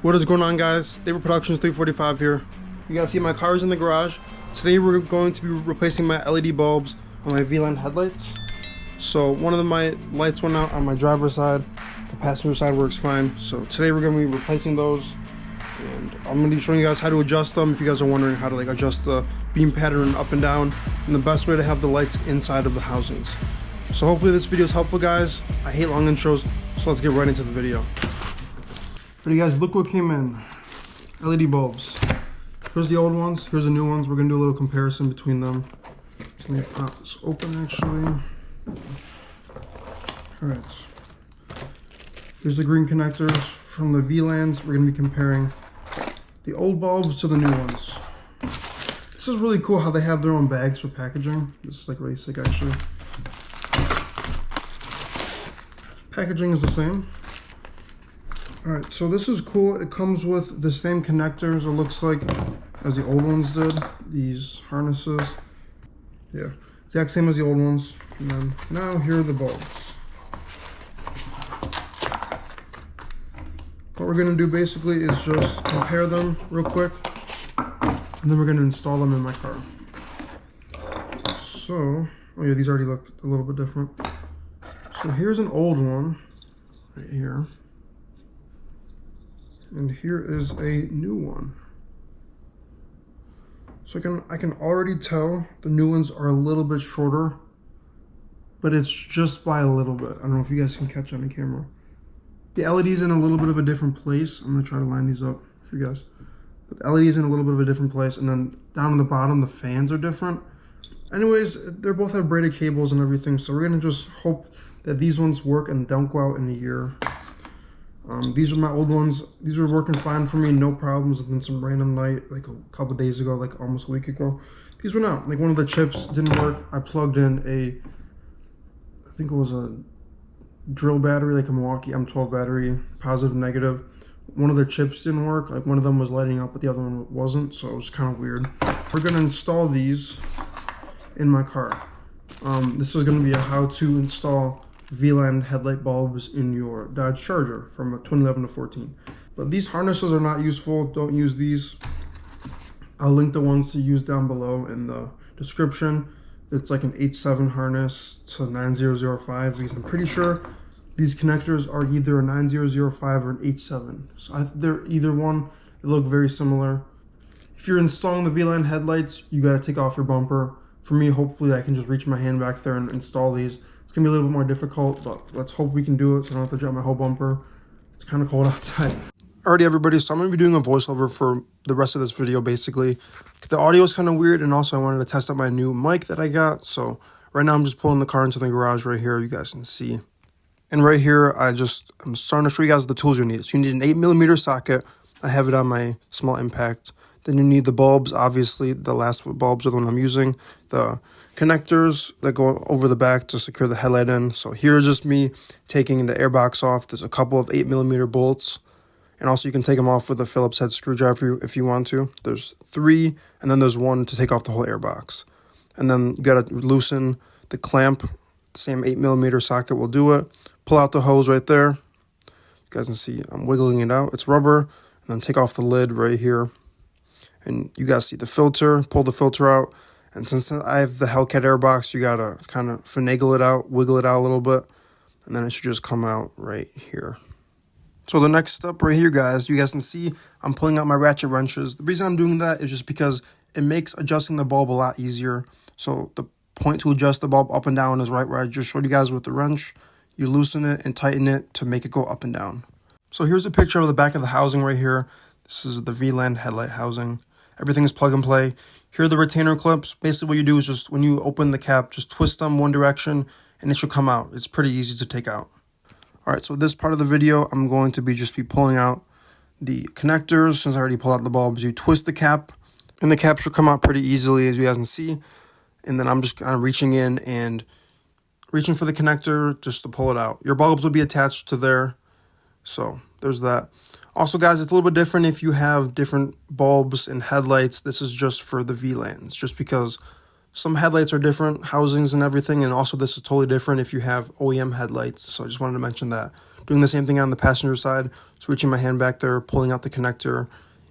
What is going on, guys? David Productions 345 here. You guys see my car's in the garage. Today we're going to be replacing my LED bulbs on my VLAND headlights. So one of my lights went out on my driver's side. The passenger side works fine. So today we're going to be replacing those. And I'm going to be showing you guys how to adjust them if you guys are wondering how to adjust the beam pattern up and down and the best way to have the lights inside of the housings. So hopefully this video is helpful, guys. I hate long intros, so let's get right into the video. But you guys, look what came in. LED bulbs. Here's the old ones, here's the new ones. We're gonna do a little comparison between them. So let me pop this open actually. Alright. Here's the green connectors from the VLANDs. We're gonna be comparing the old bulbs to the new ones. This is really cool how they have their own bags for packaging. This is really sick actually. Packaging is the same. Alright, so this is cool. It comes with the same connectors, it looks like, as the old ones did. These harnesses. Yeah, exact same as the old ones. And then now here are the bulbs. What we're going to do basically is just compare them real quick. And then we're going to install them in my car. So, oh yeah, these already look a little bit different. So here's an old one, right here. And here is a new one. So I can already tell the new ones are a little bit shorter, but it's just by a little bit. I don't know if you guys can catch on the camera. The LED's in a little bit of a different place. I'm gonna try to line these up for you guys. But the LED's in a little bit of a different place, and then down on the bottom, the fans are different. Anyways, they both have braided cables and everything, so we're gonna just hope that these ones work and don't go out in a year. These are my old ones. These were working fine for me, no problems. And then some random night, like a couple days ago, like almost a week ago, these went out. Like one of the chips didn't work. I plugged in I think it was a drill battery, like a Milwaukee M12 battery, positive, negative. One of the chips didn't work. Like one of them was lighting up, but the other one wasn't. So it was kind of weird. We're gonna install these in my car. This is gonna be a how to install VLAND headlight bulbs in your Dodge Charger from 2011 to 14. But these harnesses are not useful. Don't use these. I'll link the ones to use down below in the description. It's like an H7 harness to 9005 because I'm pretty sure these connectors are either a 9005 or an H7. So they're either one. They look very similar. If you're installing the VLAND headlights, you got to take off your bumper. For me, hopefully I can just reach my hand back there and install these. It's gonna be a little bit more difficult, but let's hope we can do it so I don't have to drop my whole bumper. It's kind of cold outside. Alrighty, everybody, so I'm gonna be doing a voiceover for the rest of this video, basically. The audio is kind of weird, and also I wanted to test out my new mic that I got. So right now I'm just pulling the car into the garage right here, you guys can see. And right here, I'm starting to show you guys the tools you need. So you need an 8mm socket. I have it on my small impact. Then you need the bulbs, obviously. The last bulbs are the one I'm using. The connectors that go over the back to secure the headlight in. So here's just me taking the airbox off. There's a couple of 8mm bolts. And also you can take them off with a Phillips head screwdriver if you want to. There's 3, and then there's 1 to take off the whole airbox. And then you gotta loosen the clamp. Same 8mm socket will do it. Pull out the hose right there. You guys can see I'm wiggling it out. It's rubber. And then take off the lid right here. And you guys see the filter, pull the filter out. And since I have the Hellcat airbox, you gotta kind of finagle it out, wiggle it out a little bit. And then it should just come out right here. So the next step right here, guys, you guys can see I'm pulling out my ratchet wrenches. The reason I'm doing that is just because it makes adjusting the bulb a lot easier. So the point to adjust the bulb up and down is right where I just showed you guys with the wrench. You loosen it and tighten it to make it go up and down. So here's a picture of the back of the housing right here. This is the VLAND headlight housing. Everything is plug and play. Here are the retainer clips. Basically what you do is just when you open the cap, just twist them one direction and it should come out. It's pretty easy to take out. Alright, so this part of the video, I'm going to be pulling out the connectors. Since I already pulled out the bulbs, you twist the cap and the cap should come out pretty easily, as you guys can see. And then I'm just kind of reaching in and reaching for the connector just to pull it out. Your bulbs will be attached to there. So there's that. Also, guys, it's a little bit different if you have different bulbs and headlights. This is just for the VLANDs, just because some headlights are different, housings and everything, and also this is totally different if you have OEM headlights. So I just wanted to mention that. Doing the same thing on the passenger side. So reaching my hand back there, pulling out the connector,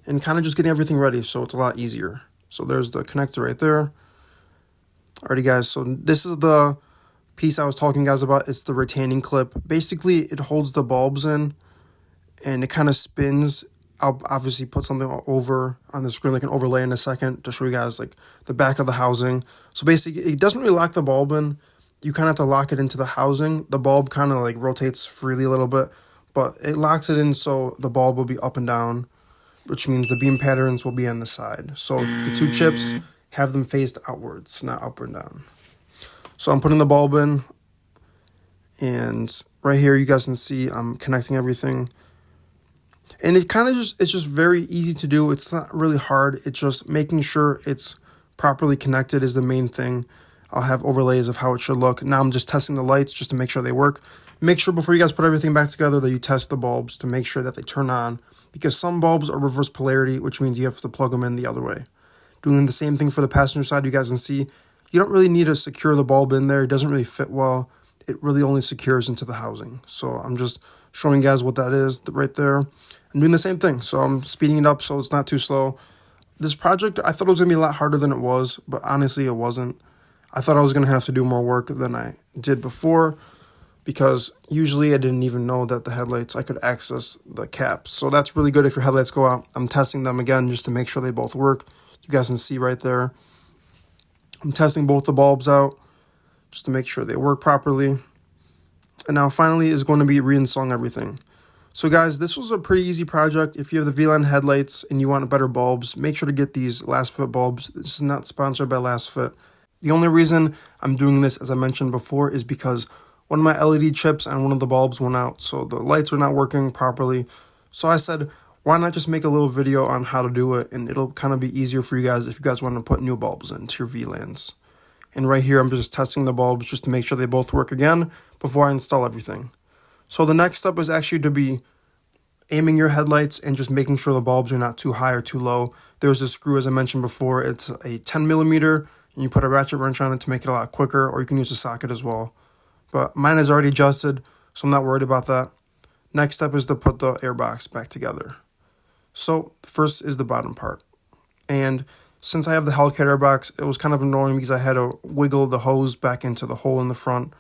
and kind of just getting everything ready so it's a lot easier. So there's the connector right there. Alrighty guys, so this is the piece I was talking guys about. It's the retaining clip. Basically, it holds the bulbs in and it kind of spins. I'll obviously put something over on the screen like an overlay in a second to show you guys like the back of the housing. So basically, it doesn't really lock the bulb in. You kind of have to lock it into the housing. The bulb kind of like rotates freely a little bit, but it locks it in so the bulb will be up and down, which means the beam patterns will be on the side. So the two chips have them faced outwards, not up and down. So I'm putting the bulb in, and right here you guys can see I'm connecting everything. And it kind of it's just very easy to do. It's not really hard. It's just making sure it's properly connected is the main thing. I'll have overlays of how it should look. Now I'm just testing the lights just to make sure they work. Make sure before you guys put everything back together that you test the bulbs to make sure that they turn on, because some bulbs are reverse polarity, which means you have to plug them in the other way. Doing the same thing for the passenger side, you guys can see you don't really need to secure the bulb in there. It doesn't really fit well. It really only secures into the housing. So I'm just showing you guys what that is right there. I'm doing the same thing. So I'm speeding it up so it's not too slow. This project, I thought it was going to be a lot harder than it was, but honestly it wasn't. I thought I was going to have to do more work than I did before, because usually I didn't even know that the headlights, I could access the caps. So that's really good if your headlights go out. I'm testing them again just to make sure they both work. You guys can see right there. I'm testing both the bulbs out just to make sure they work properly. And now finally is going to be reinstalling everything. So guys, this was a pretty easy project. If you have the VLAND headlights and you want better bulbs, make sure to get these Last Fit bulbs. This is not sponsored by Last Fit. The only reason I'm doing this, as I mentioned before, is because one of my LED chips and one of the bulbs went out. So the lights were not working properly. So I said, why not just make a little video on how to do it, and it'll kind of be easier for you guys if you guys want to put new bulbs into your VLANDs. And right here, I'm just testing the bulbs just to make sure they both work again before I install everything. So the next step is actually to be aiming your headlights and just making sure the bulbs are not too high or too low. There's a screw, as I mentioned before. It's a 10 millimeter, and you put a ratchet wrench on it to make it a lot quicker, or you can use a socket as well. But mine is already adjusted, so I'm not worried about that. Next step is to put the airbox back together. So first is the bottom part. And since I have the Hellcat airbox, it was kind of annoying because I had to wiggle the hose back into the hole in the front.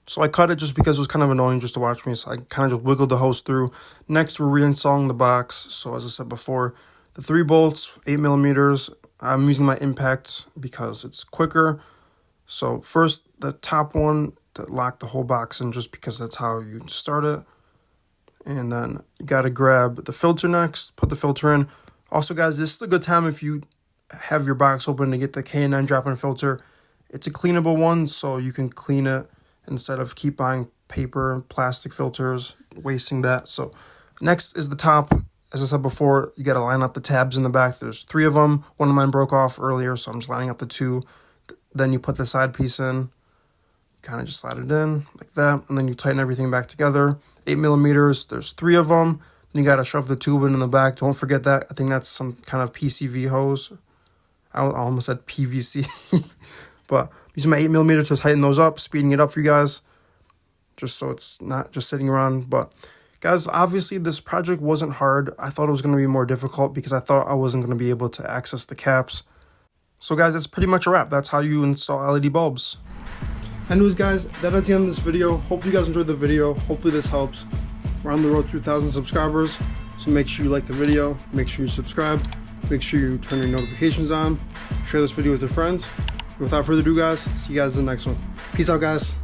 So I cut it just because it was kind of annoying just to watch me. So I kind of just wiggled the hose through. Next, we're reinstalling the box. So as I said before, the 3 bolts, 8 millimeters. I'm using my impact because it's quicker. So first, the top one that locked the whole box in, just because that's how you start it. And then you got to grab the filter next, put the filter in. Also, guys, this is a good time if you have your box open to get the K&N drop-in filter. It's a cleanable one, so you can clean it instead of keep buying paper and plastic filters, wasting that. So next is the top. As I said before, you got to line up the tabs in the back. There's 3 of them. One of mine broke off earlier, so I'm just lining up the 2. Then you put the side piece in. Kind of just slide it in like that, and then you tighten everything back together. 8 millimeters, there's 3 of them. Then you got to shove the tube in the back. Don't forget that. I think that's some kind of PCV hose. I almost said PVC. But using my 8 millimeter to tighten those up, speeding it up for you guys, just so it's not just sitting around. But guys, obviously this project wasn't hard. I thought it was going to be more difficult because I thought I wasn't going to be able to access the caps. So guys, that's pretty much a wrap. That's how you install LED bulbs. Anyways guys, that's the end of this video. Hopefully you guys enjoyed the video. Hopefully this helps. We're on the road to 2,000 subscribers. So make sure you like the video. Make sure you subscribe. Make sure you turn your notifications on. Share this video with your friends. And without further ado guys, see you guys in the next one. Peace out guys.